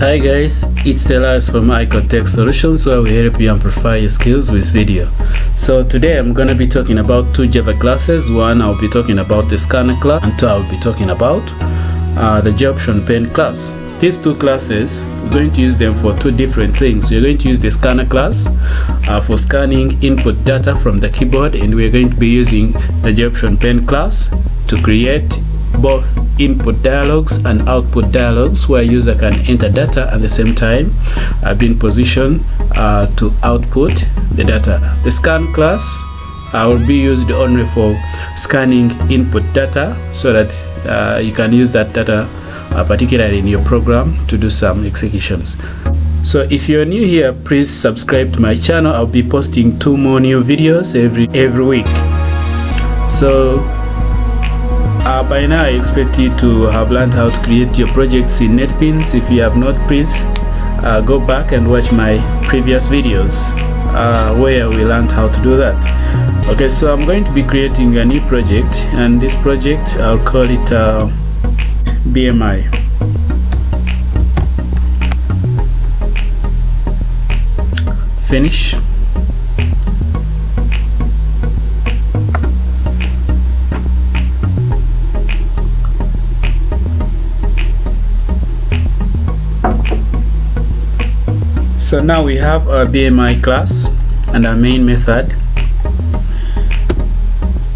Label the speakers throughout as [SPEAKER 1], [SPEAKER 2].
[SPEAKER 1] Hi guys, it's Dialog from Tech Solutions, where we help you amplify your skills with video. So today I'm going to be talking about two Java classes. One, I'll be talking about the scanner class, and two, I'll be talking about the job option pen class. These two classes, we're going to use them for two different things. We're going to use the scanner class for scanning input data from the keyboard, and we're going to be using the job option pen class to create both input dialogs and output dialogs, where a user can enter data at the same time being positioned to output the data. The scan class will be used only for scanning input data, so that you can use that data particularly in your program to do some executions. So if you're new here, please subscribe to my channel. I'll be posting 2 more new videos every week. So by now I expect you to have learned how to create your projects in NetBean. If you have not, please go back and watch my previous videos where we learned how to do that. Okay, so I'm going to be creating a new project, and this project I'll call it BMI. Finish. So now we have our BMI class and our main method.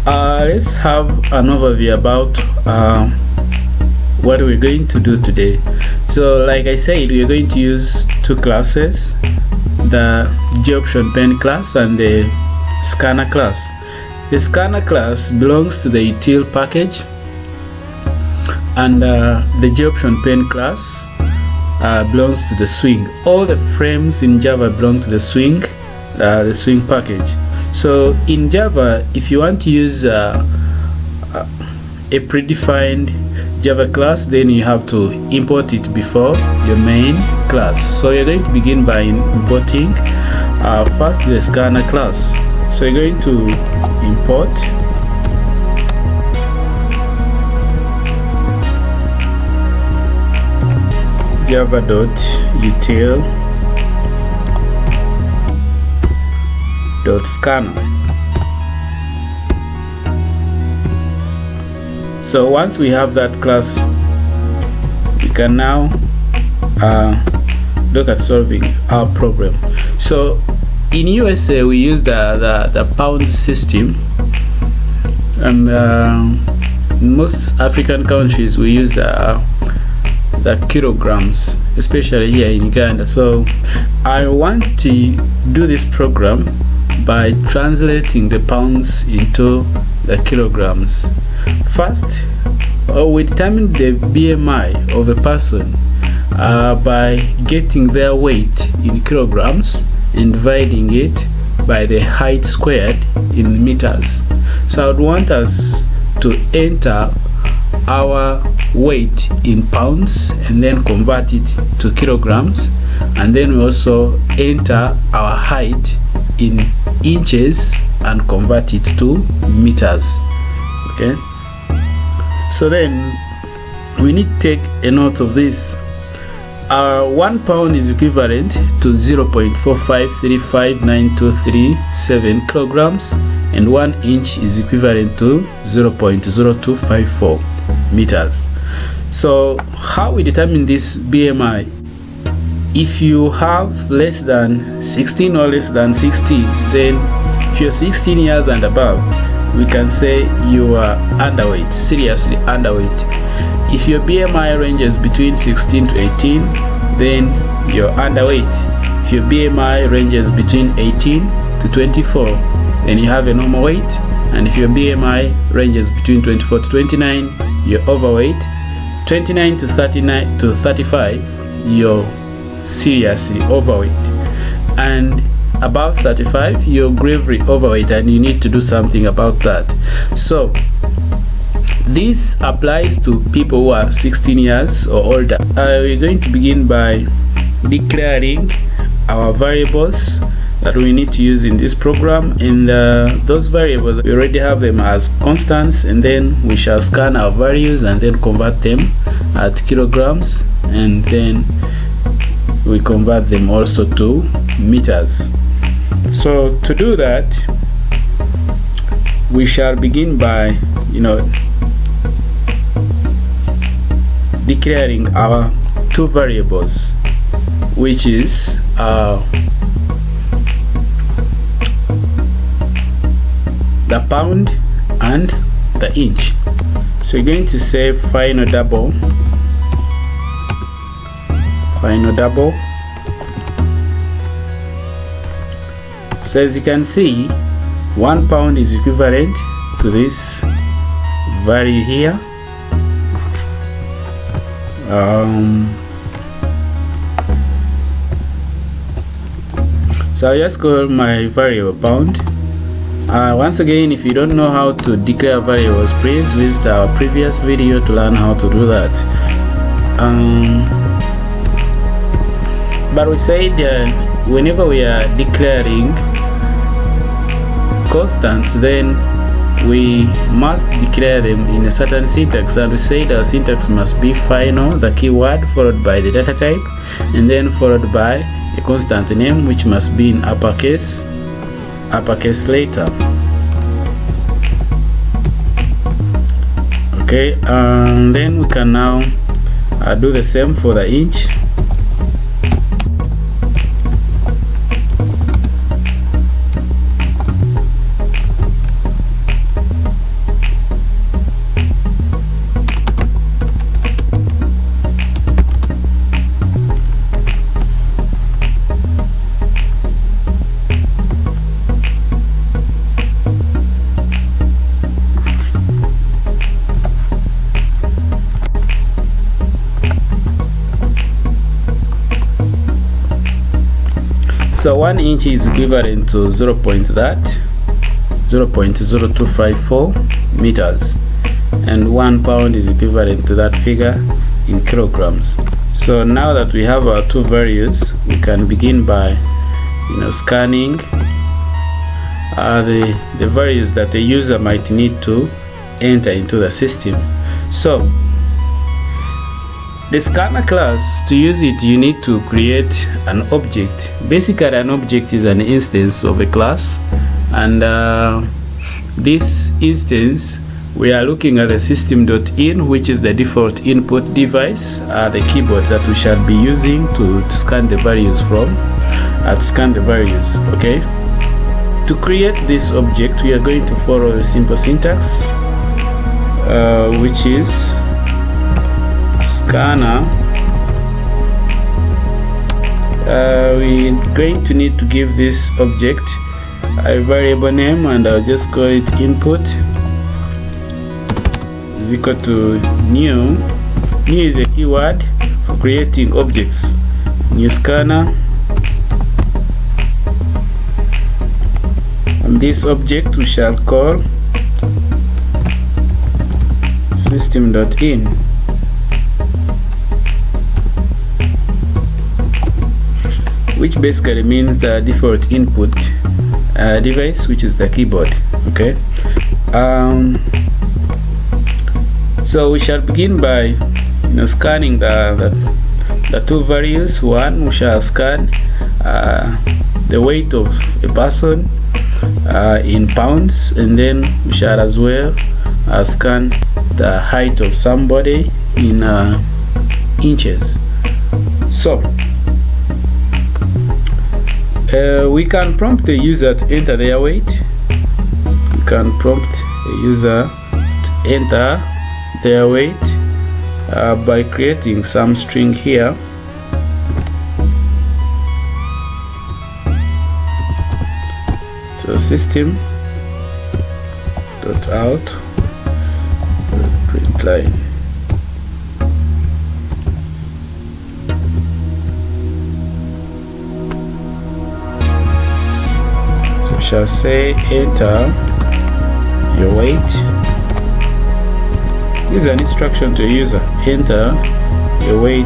[SPEAKER 1] Let's have an overview about what we're going to do today. So like I said, we're going to use two classes, the job option pen class and the scanner class. The scanner class belongs to the util package, and the job option pen class belongs to the swing. All the frames in Java belong to the swing package. So in Java, if you want to use a predefined Java class, then you have to import it before your main class. So you're going to begin by importing first the scanner class. So you're going to import java.util.scanner. So once we have that class, we can now look at solving our problem. So in USA we use the pound system, and in most African countries we use the kilograms, especially here in Uganda. So I want to do this program by translating the pounds into the kilograms. First, we determine the BMI of a person by getting their weight in kilograms and dividing it by the height squared in meters. So I would want us to enter our weight in pounds and then convert it to kilograms, and then we also enter our height in inches and convert it to meters. Okay, so then we need to take a note of this. 1 pound is equivalent to 0.453592337 kilograms, and 1 inch is equivalent to 0.0254 meters. So how we determine this BMI? If you have less than 16 or less than 60, then if you're 16 years and above, we can say you are underweight, seriously underweight. If your BMI ranges between 16 to 18, then you're underweight. If your BMI ranges between 18 to 24, then you have a normal weight. And if your BMI ranges between 24 to 29, you're overweight. 29 to 39 to 35, you're seriously overweight. And above 35, you're gravely overweight, and you need to do something about that. So this applies to people who are 16 years or older. We're going to begin by declaring our variables that we need to use in this program, and those variables, we already have them as constants, and then we shall scan our values and then convert them to kilograms, and then we convert them also to meters. So to do that, we shall begin by declaring our two variables, which is the pound and the inch. So you're going to say final double. So as you can see, 1 pound is equivalent to this value here. So I'll just call my variable pound. Once again, if you don't know how to declare variables, please visit our previous video to learn how to do that. But we said whenever we are declaring constants, then we must declare them in a certain syntax, and we said our syntax must be final, the keyword, followed by the data type, and then followed by a constant name, which must be in uppercase letter. Okay, and then we can now do the same for the inch. So 1 inch is equivalent to 0.0254 meters, and 1 pound is equivalent to that figure in kilograms. So now that we have our two values, we can begin by scanning the values that the user might need to enter into the system. So the scanner class, to use it, you need to create an object. Basically, an object is an instance of a class, and this instance, we are looking at the system.in, which is the default input device, the keyboard that we shall be using to scan the values from, okay? To create this object, we are going to follow a simple syntax, which is scanner. We're going to need to give this object a variable name, and I'll just call it input is equal to new. New is a keyword for creating objects. New scanner, and this object we shall call system.in. which basically means the default input device, which is the keyboard. Okay, so we shall begin by scanning the two values. One, we shall scan the weight of a person in pounds, and then we shall as well scan the height of somebody in inches. So we can prompt the user to enter their weight. We can prompt the user to enter their weight by creating some string here. So system.out print line. Shall say enter your weight. This is an instruction to a user. Enter your weight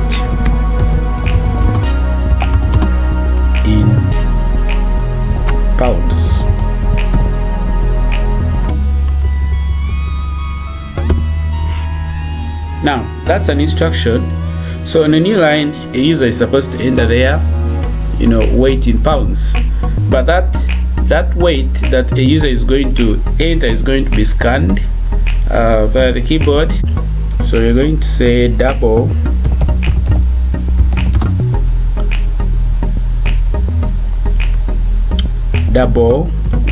[SPEAKER 1] in pounds. Now that's an instruction. So on a new line, a user is supposed to enter their weight in pounds, but that weight that a user is going to enter is going to be scanned via the keyboard. So you're going to say double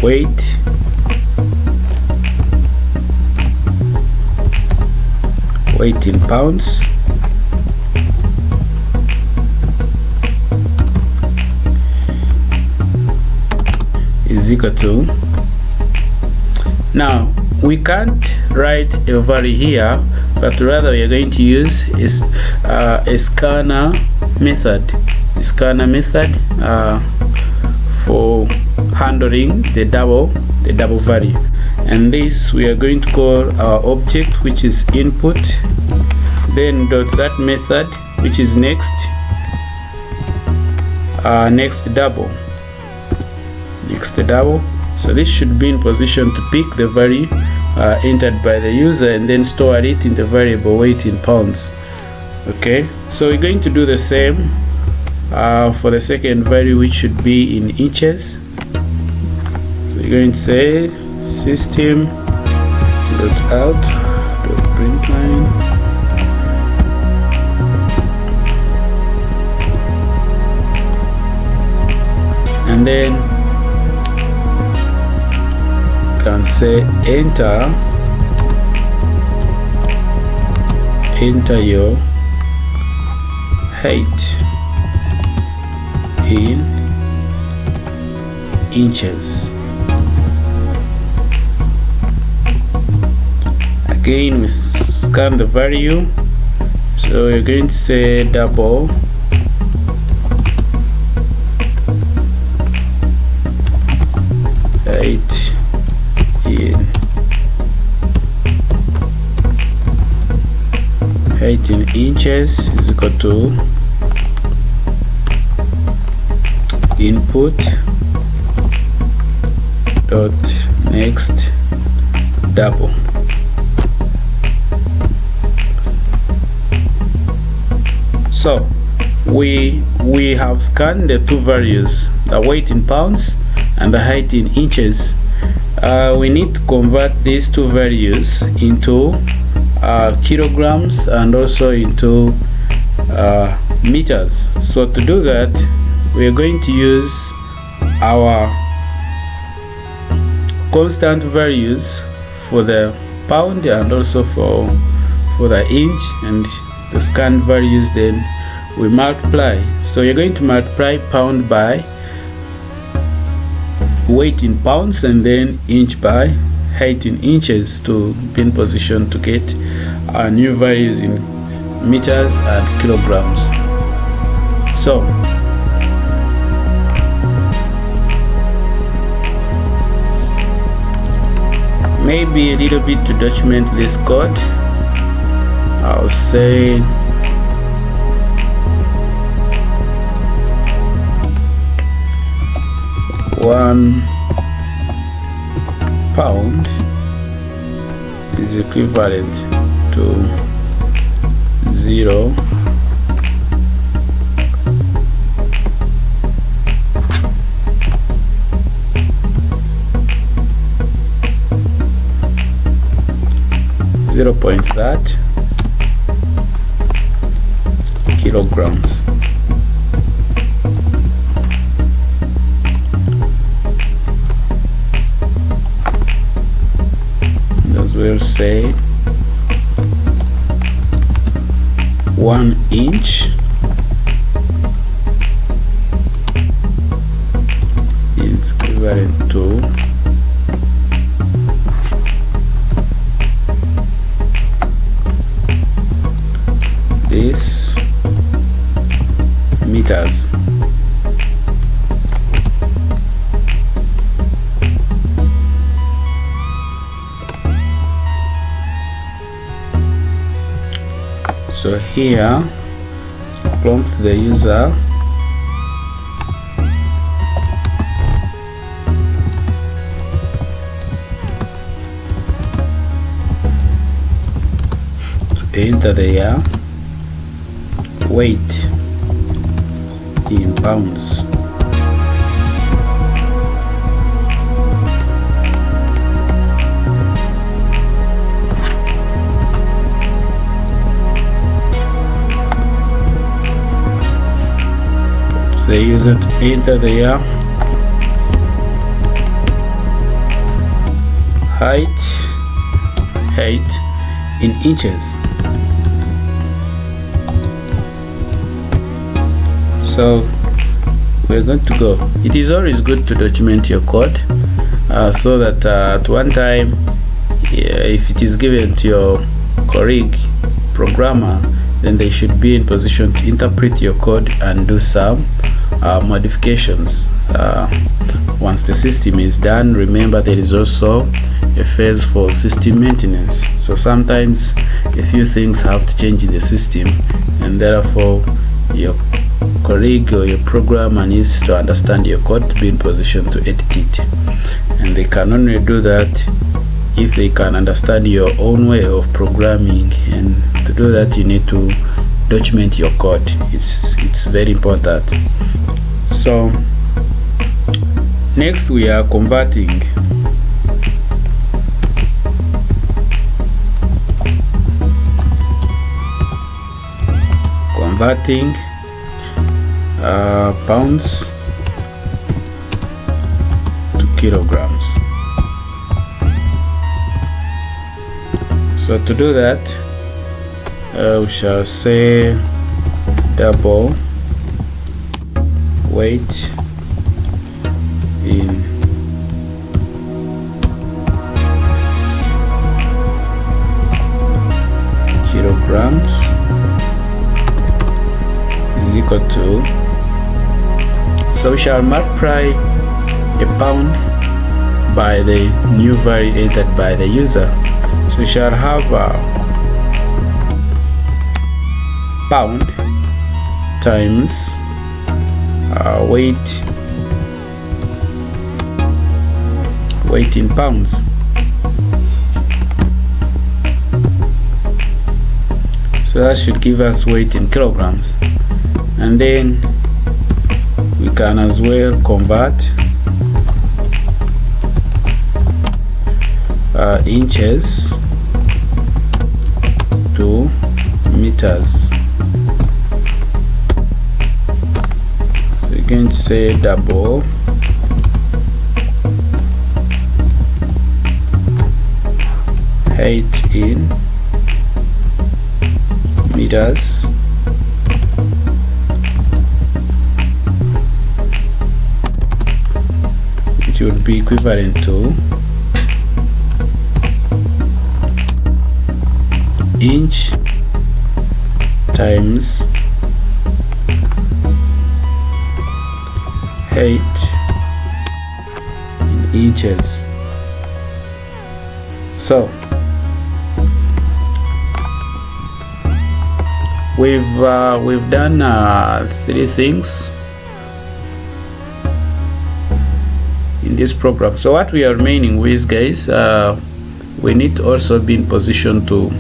[SPEAKER 1] weight in pounds is equal to. Now we can't write a value here, but rather we are going to use is a scanner method for handling the double value, and this we are going to call our object, which is input, then dot that method, which is next double. So this should be in position to pick the value entered by the user and then store it in the variable weight in pounds. Okay, so we're going to do the same for the second value, which should be in inches. So we're going to say system.out.println and then can say enter your height in inches. Again, we scan the value, so we're going to say double height in inches is equal to input dot next double. So we have scanned the two values, the weight in pounds and the height in inches. We need to convert these two values into kilograms and also into meters. So to do that, we are going to use our constant values for the pound and also for the inch, and the scanned values then we multiply. So you're going to multiply pound by weight in pounds and then inch by height in inches to be in position to get our new values in meters and kilograms. So maybe a little bit to document this code, I'll say £1 is equivalent to 0 point that kilograms. As we'll say 1 inch is equivalent to this meters. So here prompt the user to enter the weight in pounds. The user to enter the height in inches. So we're going to go. It is always good to document your code so that at one time, if it is given to your colleague programmer, then they should be in position to interpret your code and do some modifications. Once the system is done, remember there is also a phase for system maintenance. So sometimes a few things have to change in the system, and therefore your colleague or your programmer needs to understand your code to be in position to edit it. And they can only do that if they can understand your own way of programming, and to do that you need to document your code. It's very important. So next we are converting pounds to kilograms. So to do that, we shall say double weight in kilograms is equal to, so we shall multiply a pound by the new value entered by the user. So we shall have pound times weight in pounds. So that should give us weight in kilograms, and then we can as well convert inches to meters. So you can say double height in meters which would be equivalent to inch times height in inches. So we've done 3 things in this program. So what we are remaining with, guys, we need to also be in position to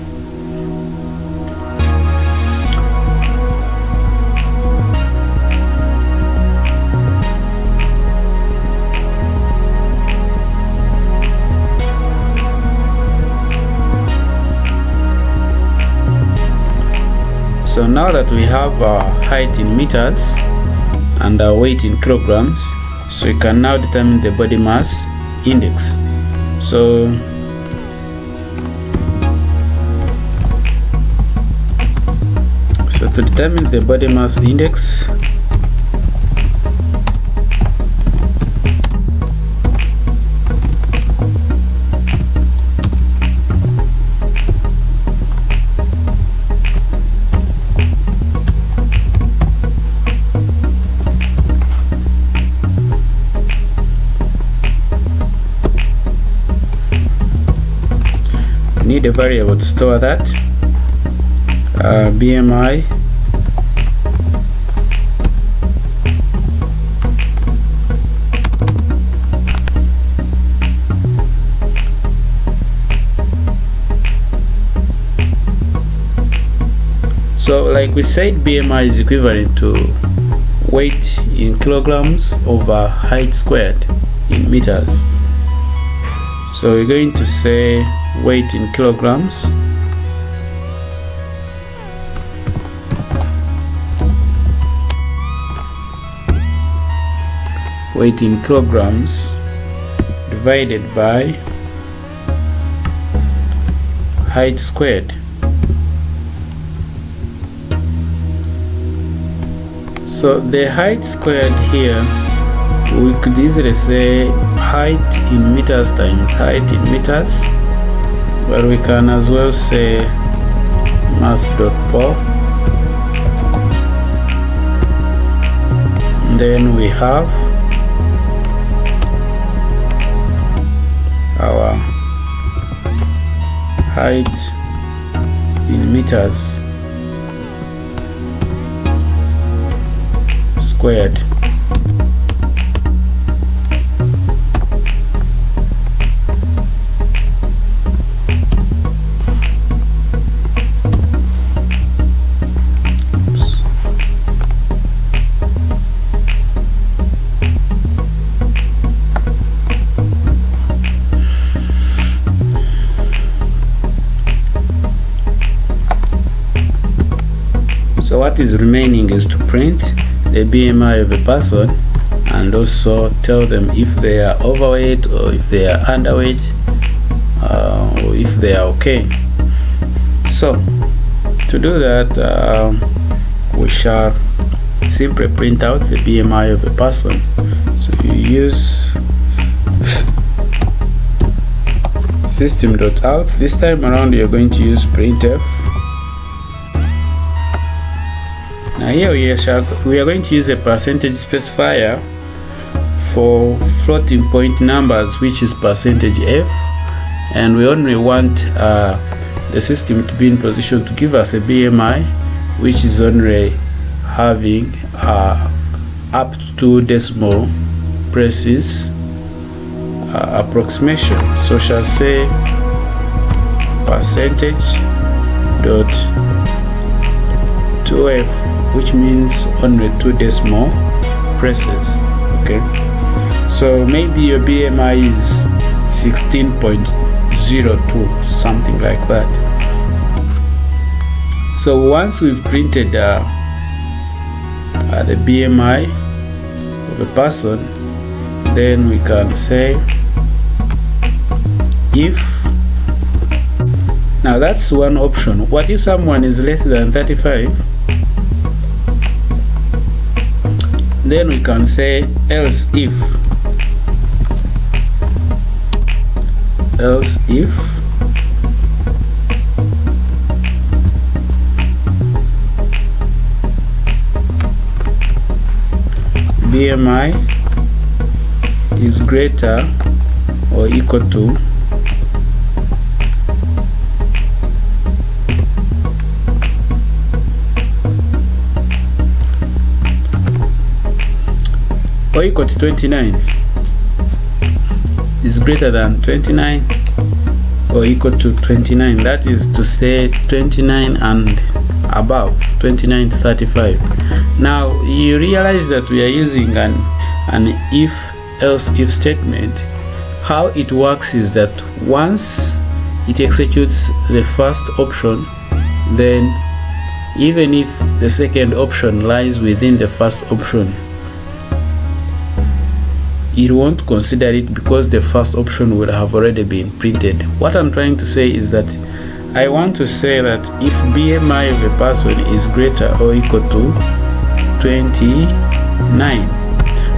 [SPEAKER 1] so now that we have height in meters and weight in kilograms, so we can now determine the body mass index. So to determine the body mass index, need a variable to store that, BMI So like we said, BMI is equivalent to weight in kilograms over height squared in meters. So we're going to say weight in kilograms divided by height squared. So the height squared here, we could easily say height in meters times height in meters, but we can as well say math.pol. Then we have our height in meters squared. So what is remaining is to print the BMI of a person and also tell them if they are overweight or if they are underweight, or if they are okay. So to do that, we shall simply print out the BMI of a person. So you use system.out. This time around you're going to use printf. Now here we are going to use a percentage specifier for floating point numbers, which is %f, and we only want the system to be in position to give us a BMI which is only having up to decimal places approximation. So shall say %.2f, which means only 2 decimal places. Okay, so maybe your BMI is 16.02, something like that. So once we've printed the BMI of a person, then we can say if, now that's one option. What if someone is less than 35? Then we can say else if BMI is greater or equal to or equal to 29, is greater than 29 or equal to 29, that is to say 29 and above, 29 to 35. Now you realize that we are using an if else if statement. How it works is that once it executes the first option, then even if the second option lies within the first option, it won't consider it because the first option would have already been printed. What I'm trying to say is that I want to say that if BMI of a person is greater or equal to 29,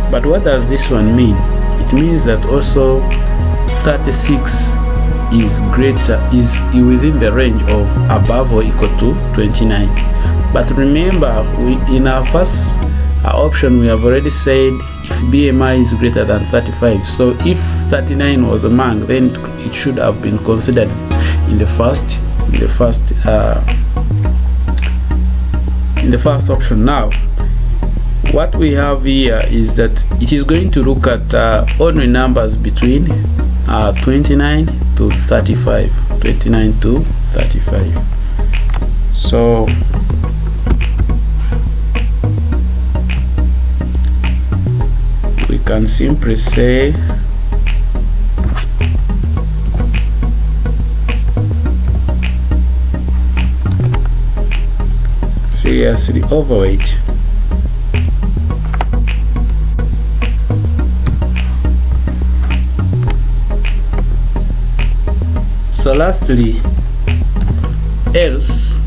[SPEAKER 1] but what does this one mean? It means that also 36 is within the range of above or equal to 29. But remember, in our first option we have already said if BMI is greater than 35. So if 39 was among, then it should have been considered in the first option. Now what we have here is that it is going to look at only numbers between 29 to 35. So can simply say seriously overweight. So lastly, else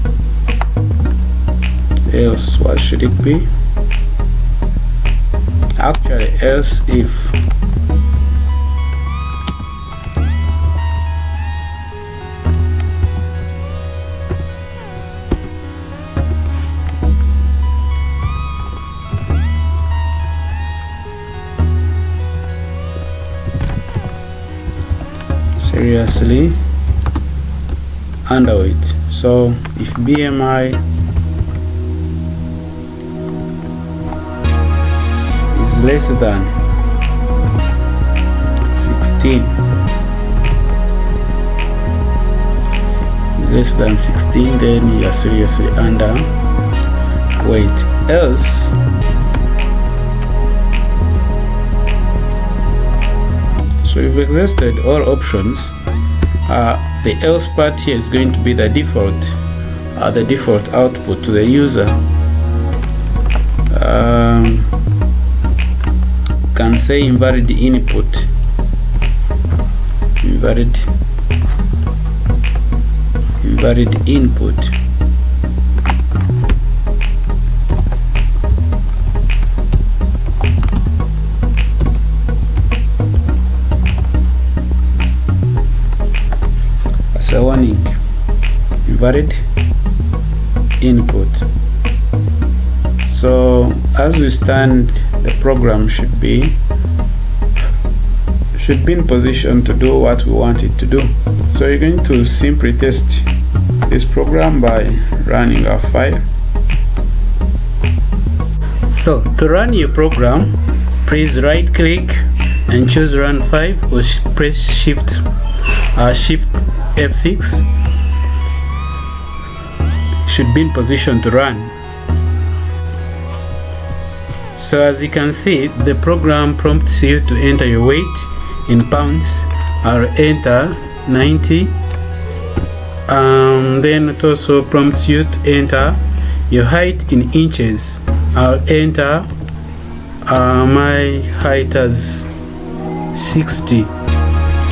[SPEAKER 1] what should it be? Actually, else if seriously underweight. So if BMI is less than 16, then you are seriously underweight. Else so we've exhausted all options. The else part here is going to be the default output to the user. Can say invalid input, invalid input. As a warning, invalid input. So as we stand, the program should be in position to do what we want it to do. So you're going to simply test this program by running our file. So to run your program, please right click and choose run 5 or press shift F6. Should be in position to run. So as you can see, the program prompts you to enter your weight in pounds or enter 90. Then it also prompts you to enter your height in inches. I'll enter my height as 60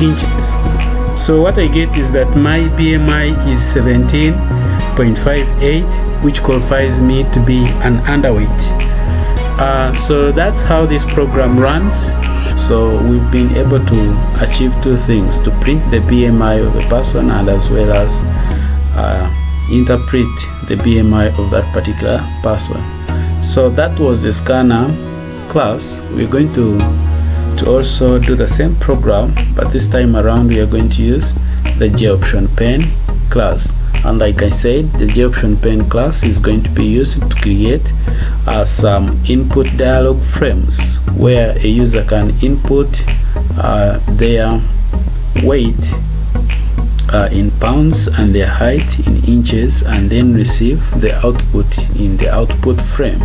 [SPEAKER 1] inches. So what I get is that my BMI is 17.58, which qualifies me to be an underweight. So that's how this program runs. So we've been able to achieve two things: to print the BMI of the person and as well as interpret the BMI of that particular person. So that was the scanner class. We're going to also do the same program, but this time around we are going to use the JOptionPen class. And like I said, the JOptionPen class is going to be used to create some input dialog frames where a user can input their weight in pounds and their height in inches, and then receive the output in the output frame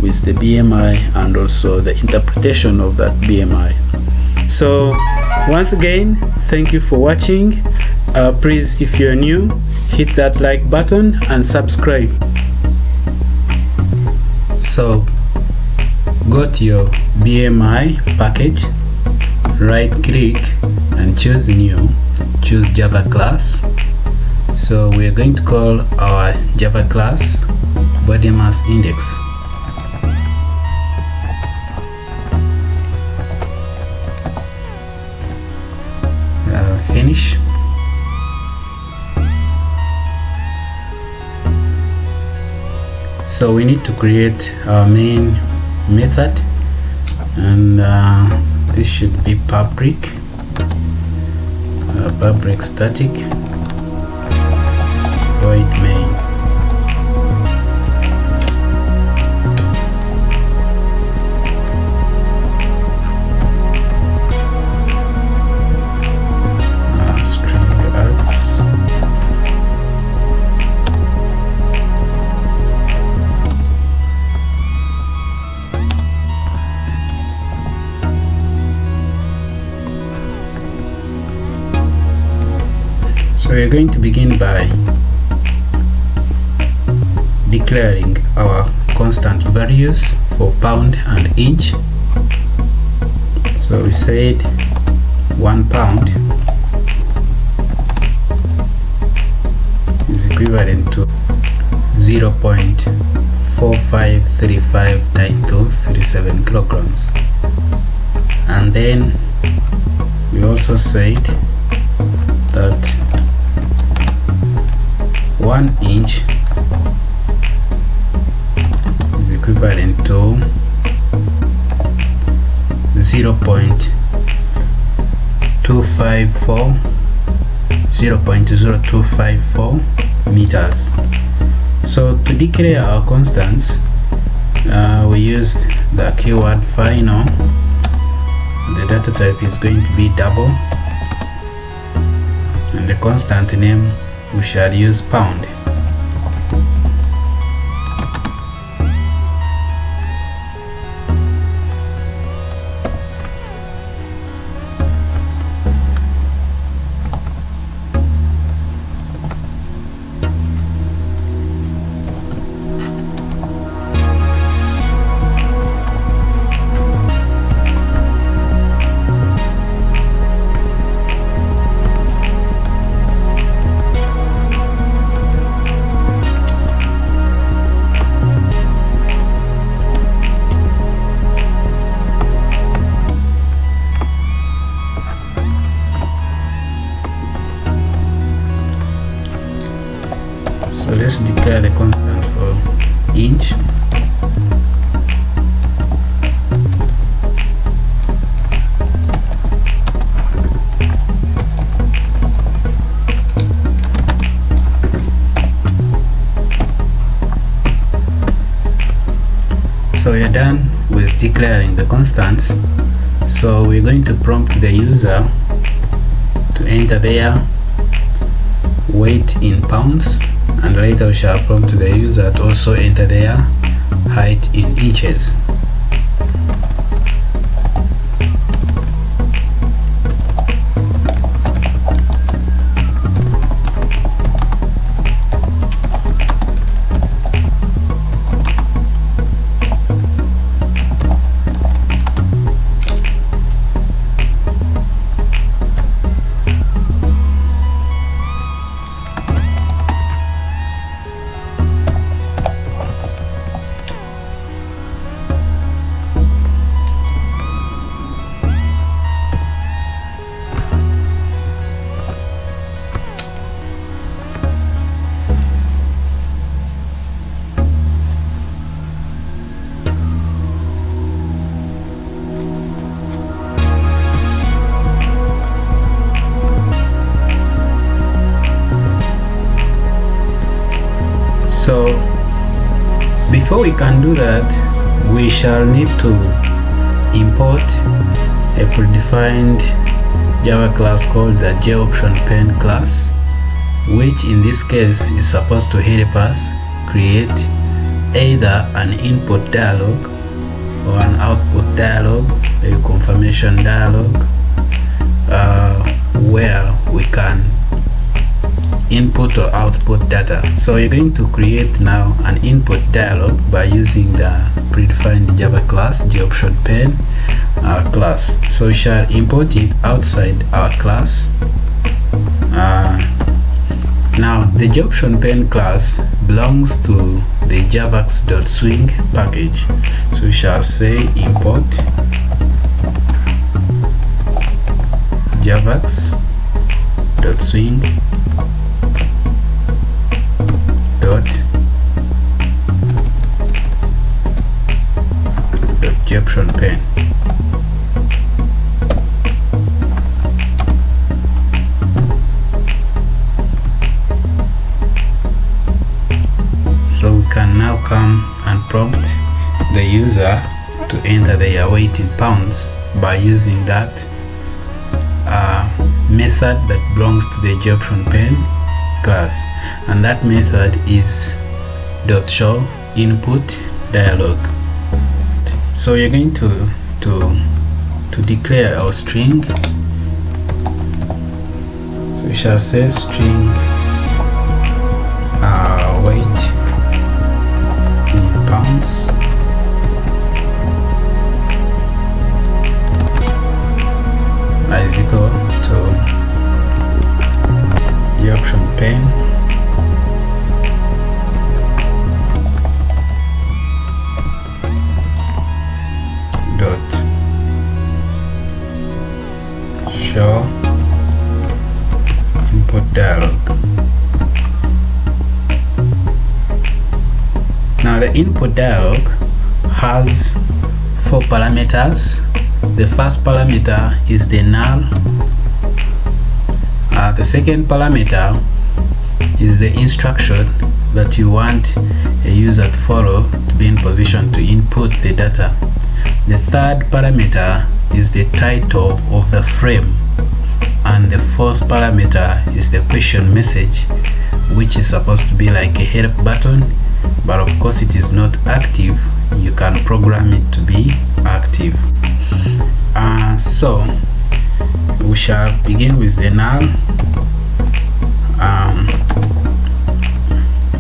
[SPEAKER 1] with the BMI and also the interpretation of that BMI. So once again, thank you for watching. Please, if you're new, hit that like button and subscribe. So go to your BMI package, right click and choose new, choose Java class. So we are going to call our Java class body mass index. Finish. So we need to create our main method, and this should be public static void main. we're going to begin by declaring our constant values for pound and inch. So we said 1 pound is equivalent to 0.45359237 kilograms. And then we also said that 1 inch is equivalent to 0.0254 meters. So to declare our constants, we used the keyword final. The data type is going to be double, and the constant name we shall use pound. So let's declare the constant for inch. So we are done with declaring the constants. So we're going to prompt the user to enter their weight in pounds, and later we shall prompt the user to also enter their height in inches. So before we can do that, we shall need to import a predefined Java class called the JOptionPen class, which in this case is supposed to help us create either an input dialog or an output dialog, a confirmation dialog, where we can input or output data. So we're going to create now an input dialog by using the predefined Java class JOptionPen class. So we shall import it outside our class. Now the JOptionPen class belongs to the javax.swing package. So we shall say import javax.swing JOptionPen. So we can now come and prompt the user to enter their weight in pounds by using that method that belongs to the JOptionPen class, and that method is .show input dialog. So you're going to declare our string. So So we shall say string weight in pounds is equal to the option pen dot show input dialog. Now the input dialog has 4 parameters. The first parameter is the null. The second parameter is the instruction that you want a user to follow to be in position to input the data. The third parameter is the title of the frame, and the fourth parameter is the question message, which is supposed to be like a help button, but of course it is not active. You can program it to be active. So we shall begin with the null,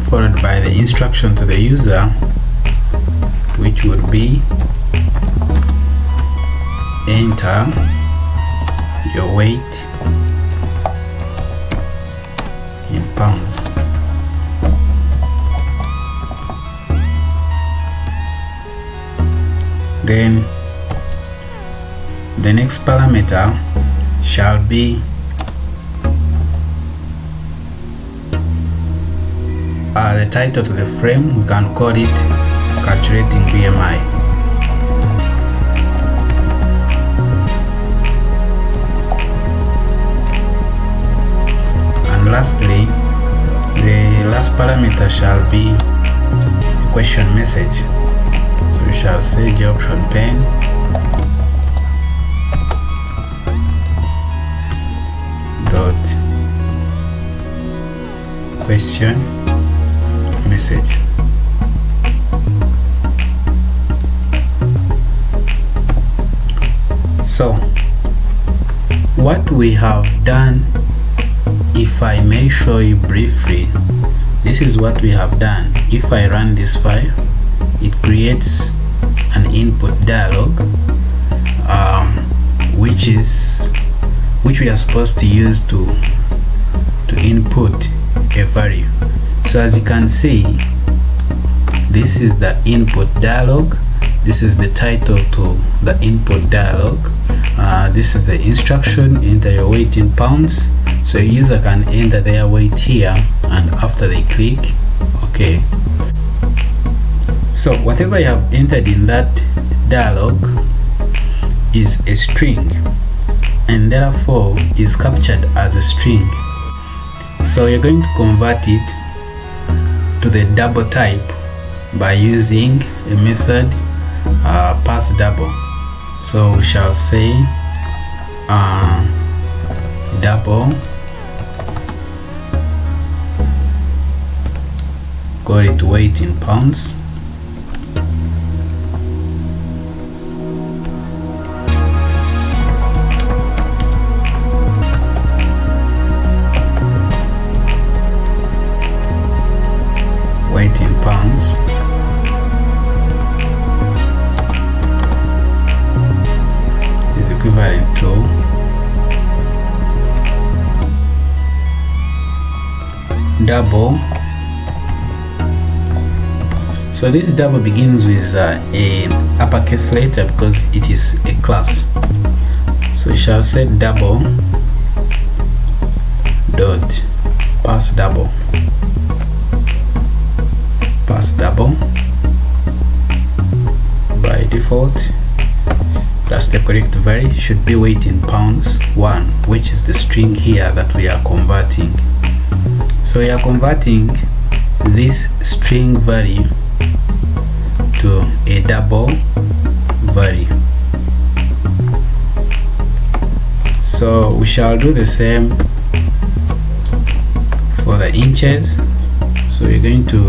[SPEAKER 1] followed by the instruction to the user, which would be enter your weight in pounds. Then the next parameter shall be the title to the frame. We can call it calculating BMI. And lastly, the last parameter shall be a question message. So we shall say the option pen dot question message. So what we have done, if I may show you briefly, this is what we have done. If I run this file, it creates an input dialog, which we are supposed to use to input a value. So as you can see, this is the input dialog, this is the title to the input dialog, this is the instruction, enter your weight in pounds. So a user can enter their weight here, and after they click OK. So whatever you have entered in that dialog is a string, and therefore is captured as a string. So you're going to convert it to the double type by using a method pass double. So we shall say double, call it weight in pounds, weight in pounds is equivalent to double. So this double begins with a uppercase letter because it is a class. So we shall say double dot pass double. Pass double by default, that's the correct value, should be weight in pounds 1, which is the string here that we are converting. So we are converting this string value to a double value. So we shall do the same for the inches. So we're going to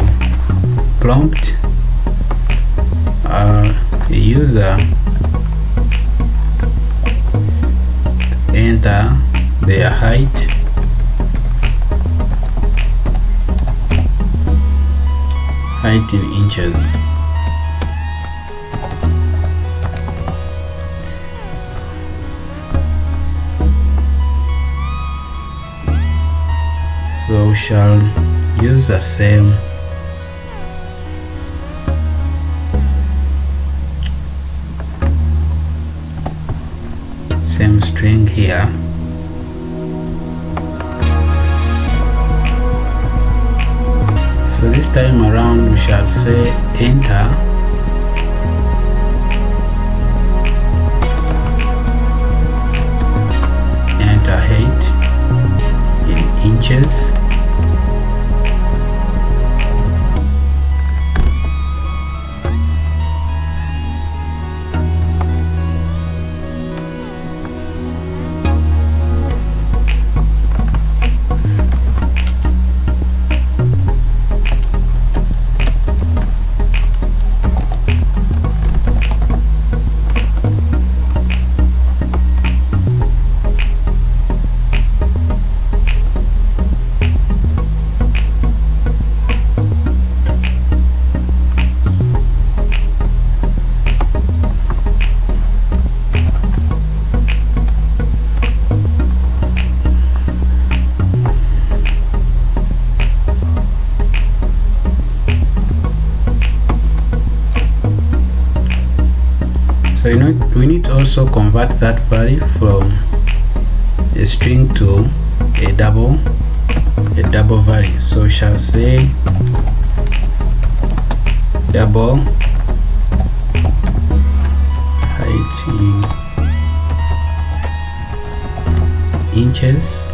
[SPEAKER 1] prompt the user to enter their height height in inches. So we shall use the same string here. So this time around we shall say enter height in inches. So we need to also convert that value from a string to a double value. So we shall say double height in inches.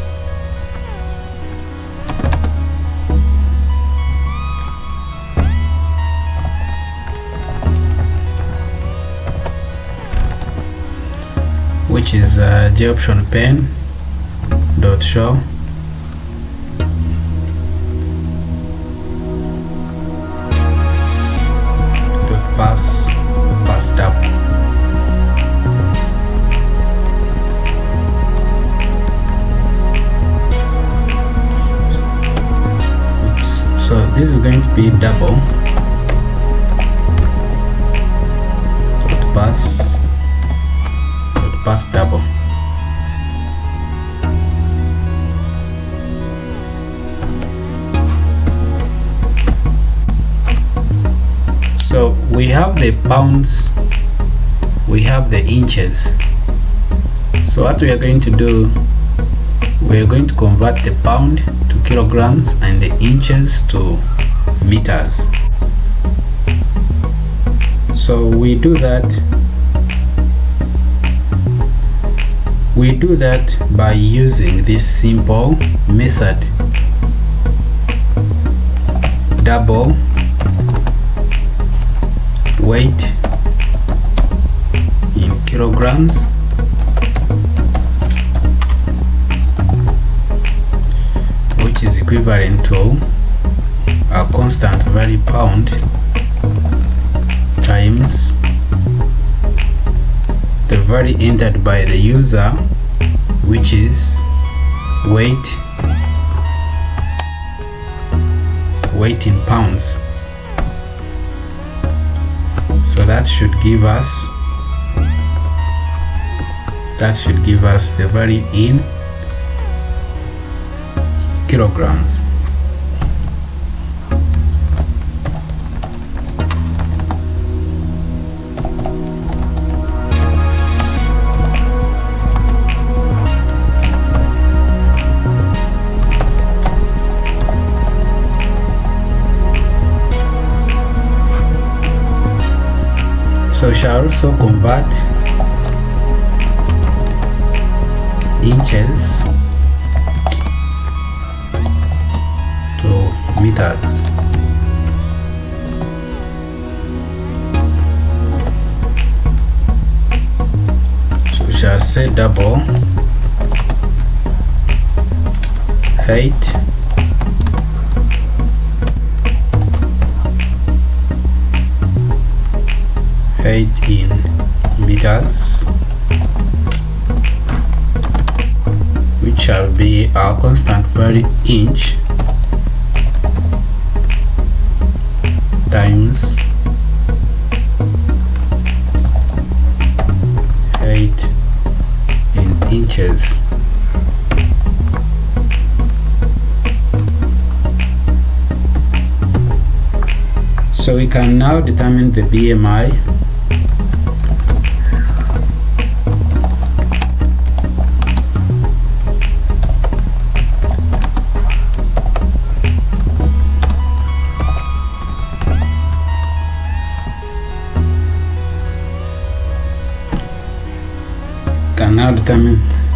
[SPEAKER 1] Which is JOption pen dot show dot pass double. So this is going to be double dot pass double. So we have the pounds, we have the inches. So what we are going to do, we are going to convert the pound to kilograms and the inches to meters. So we do that by using this simple method, double weight in kilograms which is equivalent to a constant value pound times the value entered by the user, which is weight in pounds. So that should give us the value in kilograms. So we shall also convert inches to meters. So we shall say double height in meters, which shall be our constant value inch times height in inches. So we can now determine the BMI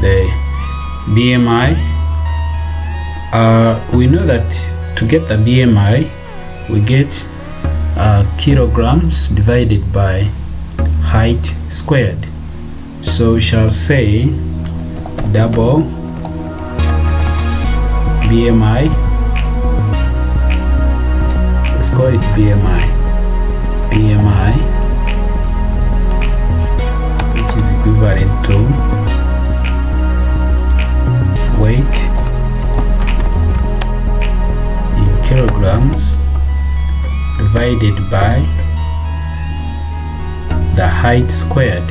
[SPEAKER 1] the BMI. We know that to get the BMI we get kilograms divided by height squared. So we shall say double BMI, let's call it BMI, which is equivalent to weight in kilograms divided by the height squared.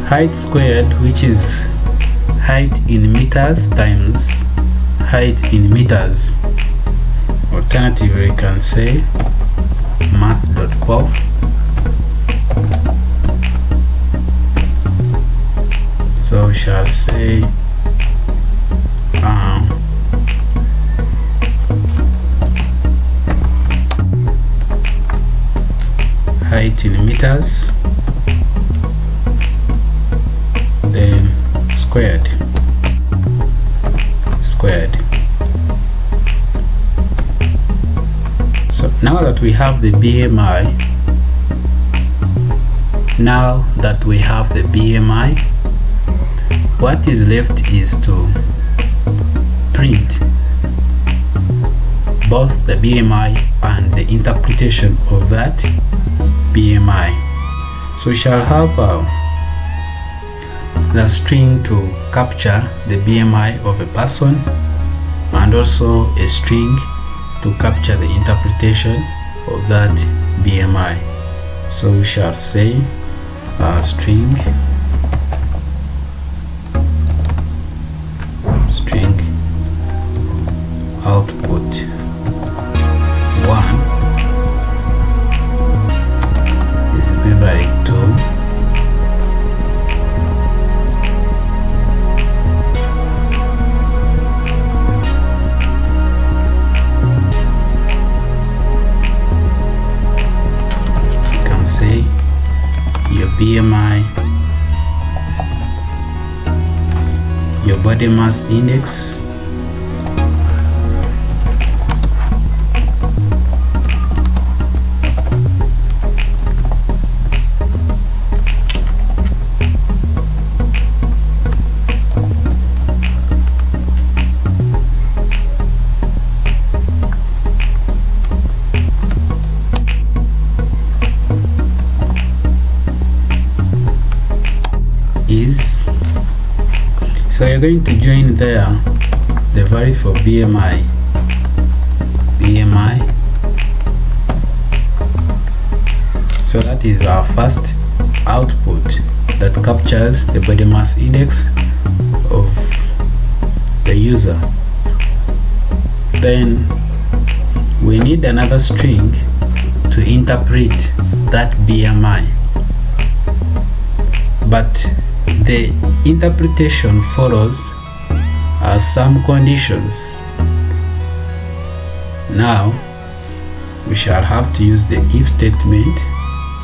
[SPEAKER 1] Height squared, which is height in meters times height in meters. Alternatively, we can say math.pov so we shall say height in meters, then squared. So now that we have the BMI, what is left is to print both the BMI and the interpretation of that BMI. So we shall have the string to capture the BMI of a person and also a string to capture the interpretation of that BMI. So we shall say string output 1 is equivalent to your BMI, your body mass index, so you're going to join there the value for BMI. So that is our first output that captures the body mass index of the user. Then we need another string to interpret that BMI, but the interpretation follows some conditions. Now we shall have to use the if statement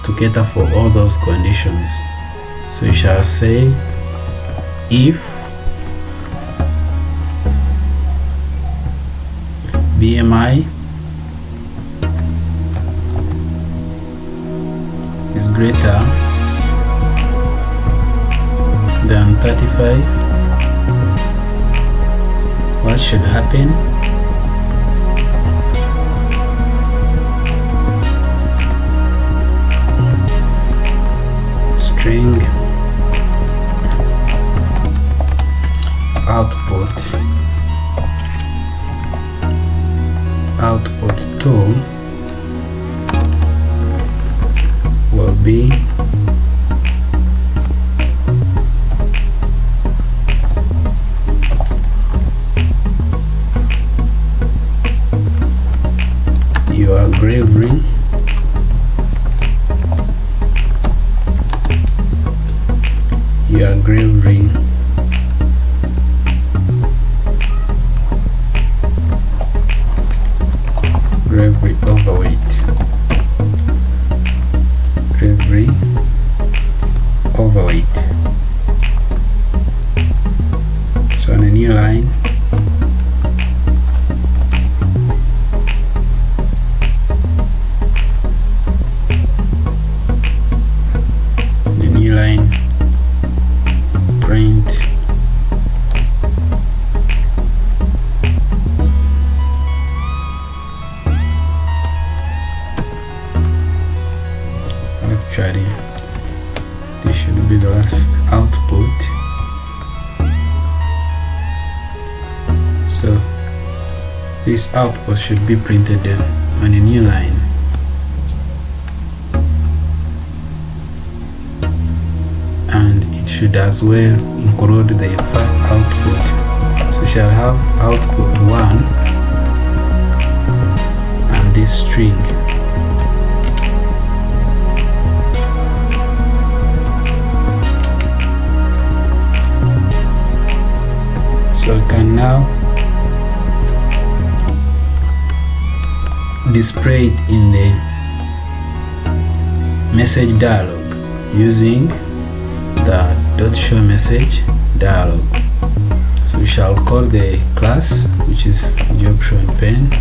[SPEAKER 1] to cater for all those conditions. So we shall say if BMI is greater than 35, what should happen? String output 2 Bravery. Bravery overweight. Bravery overweight. So on a new line, print actually this should be the last output. So this output should be printed on a new line. And it should as well include the first output. So we shall have output 1 and this string. So we can now display it in the message dialog using the .show message dialog. So we shall call the class, which is JOptionPen,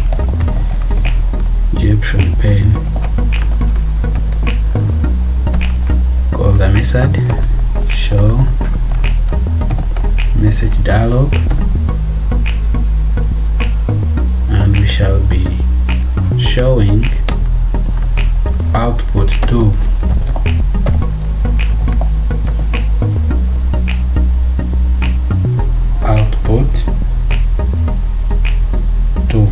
[SPEAKER 1] call the method show message dialog, and we shall be showing output 2. Output 2.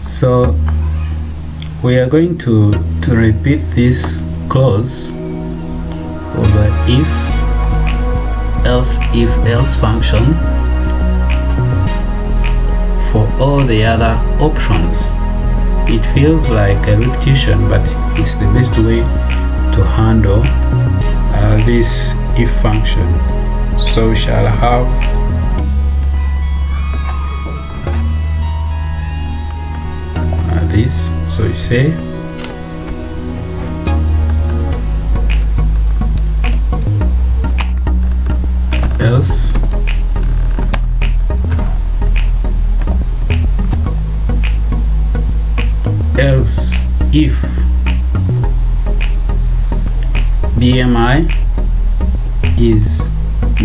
[SPEAKER 1] So we are going to repeat this clause for the if else function for all the other options. It feels like a repetition, but it's the best way to handle this if function. So we shall have this. So we say else if BMI is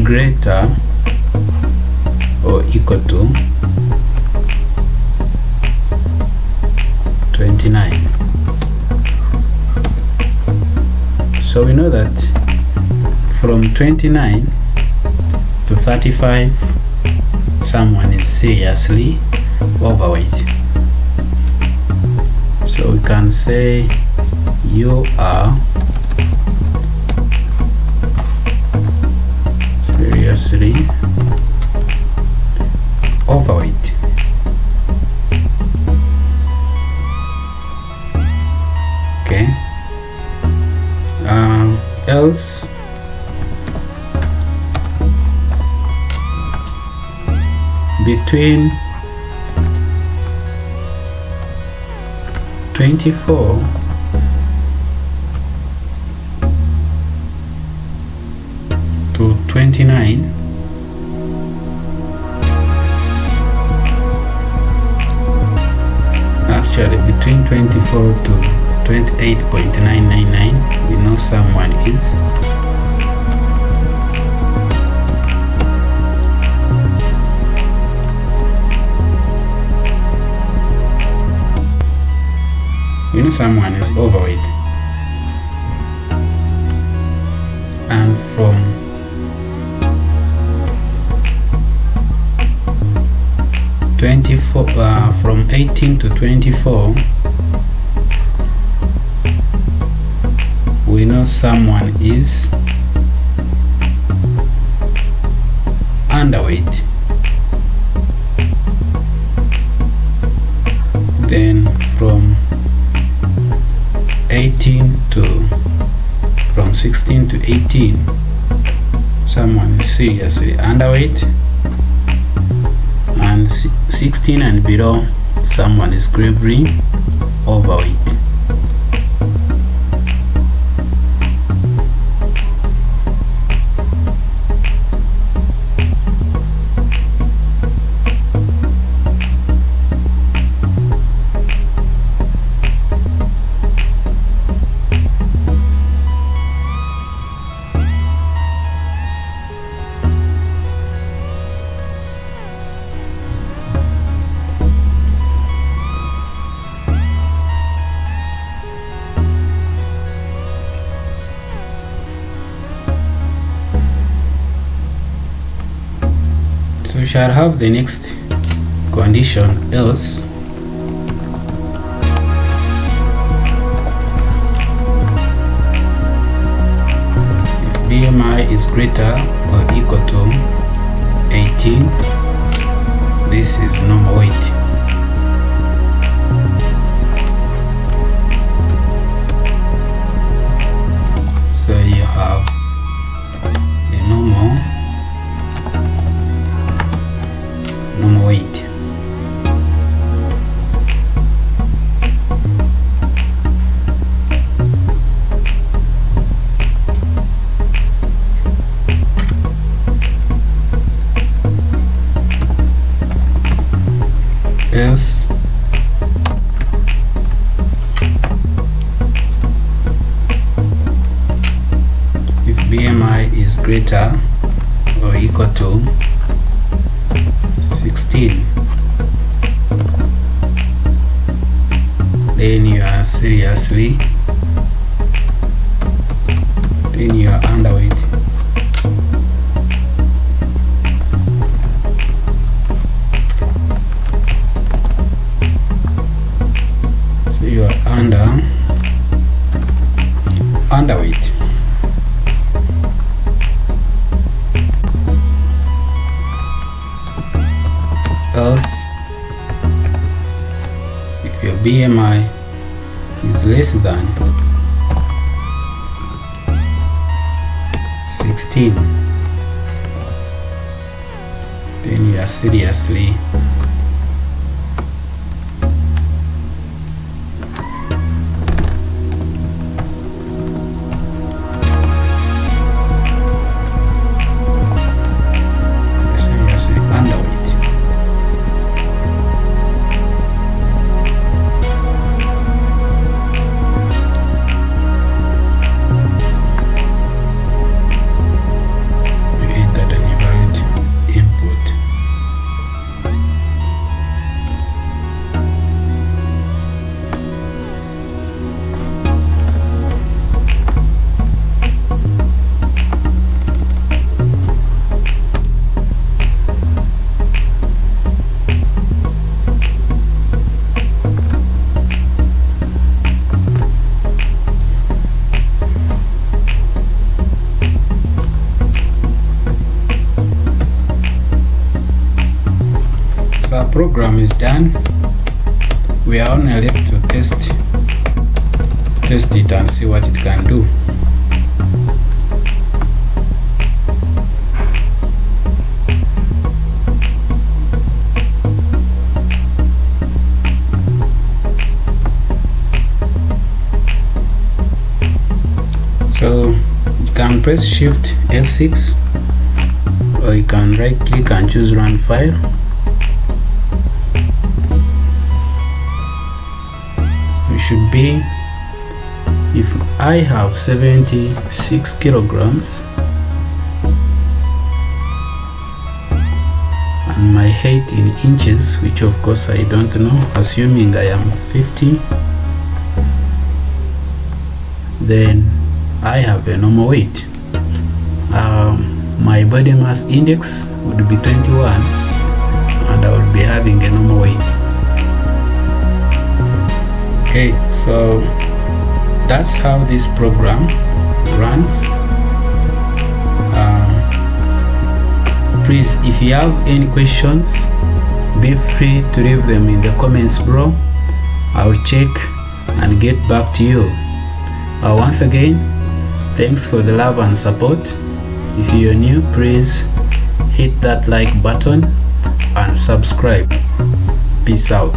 [SPEAKER 1] greater or equal to 29. So we know that from 29 to 35 someone is seriously overweight. So we can say you are seriously overweight. Okay. Else between 24 to 29 actually between 24 to 28.999 we know someone is 16, someone is overweight. And from 18 to 24, we know someone is underweight. Then from 16 to 18, someone is seriously underweight, and 16 and below, someone is gravely overweight. So we shall have the next condition, else. If BMI is greater or equal to 18, this is normal weight. So you have the normal weight. Else if BMI is greater or equal to 16, then you are seriously, then you are underweight. So you are underweight. Else, if your BMI is less than 16, then you are seriously underweight. Our program is done. We are only left to test it and see what it can do. So you can press Shift F6, or you can right click and choose Run File. Should be, if I have 76 kilograms and my height in inches, which of course I don't know, assuming I am 50 then I have a normal weight. My body mass index would be 21 and I would be having a normal weight. Okay, so that's how this program runs. Please, if you have any questions, be free to leave them in the comments below. I will check and get back to you. Once again, thanks for the love and support. If you're new, please hit that like button and subscribe. Peace out.